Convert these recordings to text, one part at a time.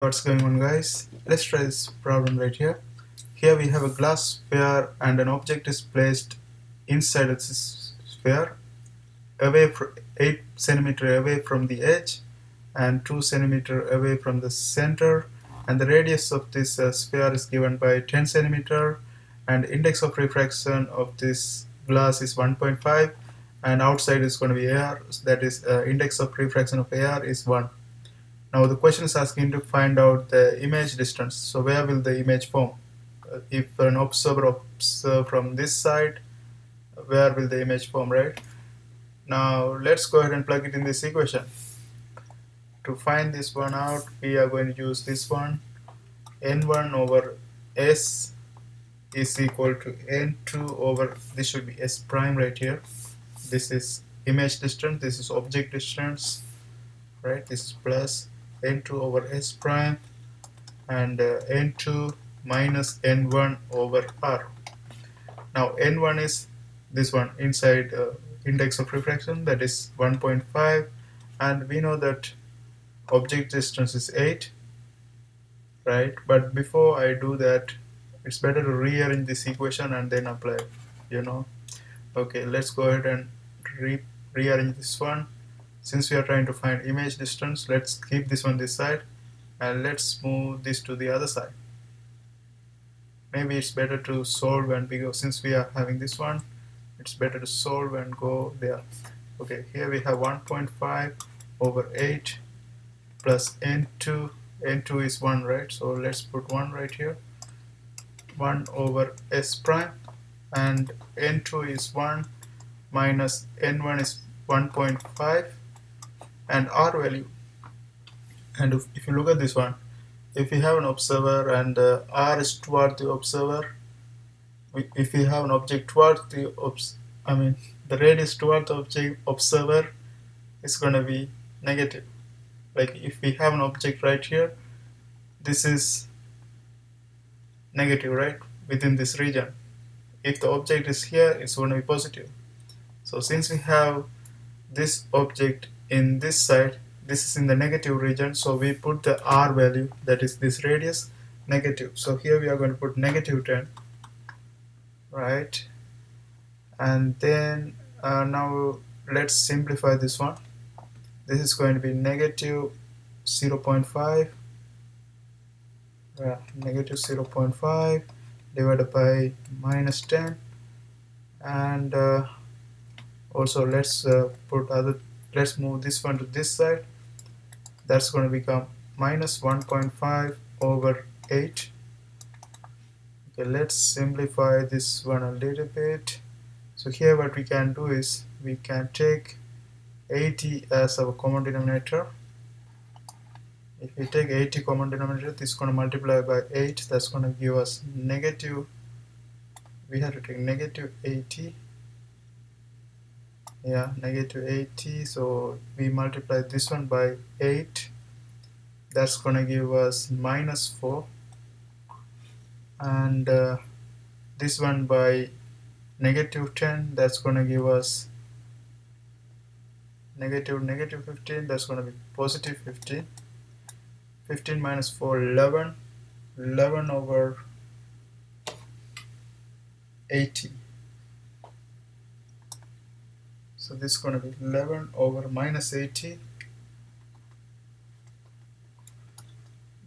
What's going on, guys? Let's try this problem right here. Here we have a glass sphere and an object is placed inside of this sphere away from 8 centimeter away from the edge and 2 centimeter away from the center, and the radius of this sphere is given by 10 centimeter, and index of refraction of this glass is 1.5, and outside is going to be air, so that is index of refraction of air is 1. Now the question is asking to find out the image distance. So where will the image form? If an observer observes from this side, where will the image form, right? Now let's go ahead and plug it in this equation. To find this one out, we are going to use this one. N1 over S is equal to N2 over, this should be S prime right here. This is image distance, this is object distance, right? This is plus N2 over S prime and N2 minus N1 over R. Now N1 is this one inside index of refraction, that is 1.5, and we know that object distance is 8, right? But before I do that, it's better to rearrange this equation and then apply, Okay, let's go ahead and rearrange this one. Since we are trying to find image distance, let's keep this one this side and let's move this to the other side. Maybe it's better to solve and because since we are having this one, it's better to solve and go there. Okay, here we have 1.5 over 8 plus N2. N2 is 1, right? So let's put 1 right here. 1 over S prime, and N2 is 1 minus N1 is 1.5, and R value. And if you look at this one, if you have an observer and R is toward the observer, if you have an object toward the the radius toward the observer is going to be negative. Like if we have an object right here, this is negative, right, within this region. If the object is here, it's going to be positive. So since we have this object in this side, this is in the negative region, so we put the R value, that is this radius, negative. So here we are going to put negative 10, right? And then now let's simplify this one. This is going to be negative 0.5, negative 0.5 divided by minus 10, and also let's let's move this one to this side. That's going to become minus 1.5 over 8. Okay, let's simplify this one a little bit. So here what we can do is we can take 80 as our common denominator. If we take 80 common denominator, this is going to multiply by 8. That's going to give us negative, we have to take negative 80. Yeah, negative 80. So we multiply this one by 8. That's going to give us minus 4. And this one by negative 10. That's going to give us negative 15. That's going to be positive 15. 15 minus 4, 11. 11 over 80. So this is going to be 11 over minus 80.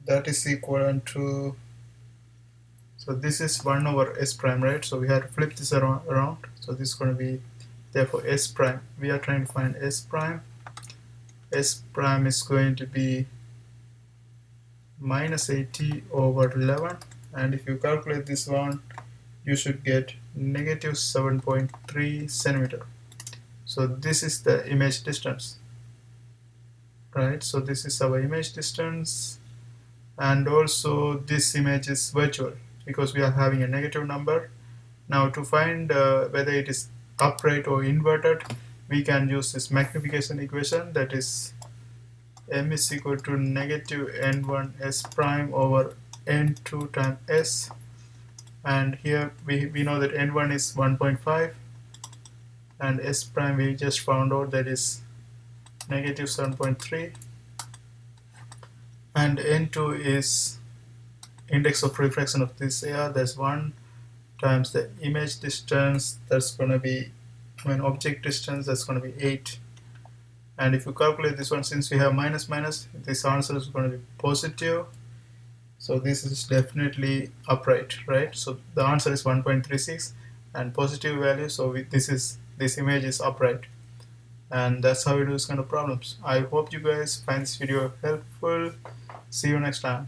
That is equivalent to, so this is 1 over S prime, right? So we have to flip this around. So this is going to be, therefore S prime. We are trying to find S prime. S prime is going to be minus 80 over 11. And if you calculate this one, you should get negative 7.3 centimeter. So this is the image distance, right? So this is our image distance, and also this image is virtual because we are having a negative number. Now to find whether it is upright or inverted, we can use this magnification equation, that is m is equal to negative n1 s prime over n2 times s, and here we know that n1 is 1.5 and s prime we just found out that is negative 7.3, and n2 is index of refraction of this AR. That's 1 times the image distance, that's going to be, object distance, that's going to be 8. And if you calculate this one, since we have minus minus, this answer is going to be positive. So this is definitely upright, right? So the answer is 1.36 and positive value. So this image is upright, and that's how we do this kind of problems. I hope you guys find this video helpful. See you next time.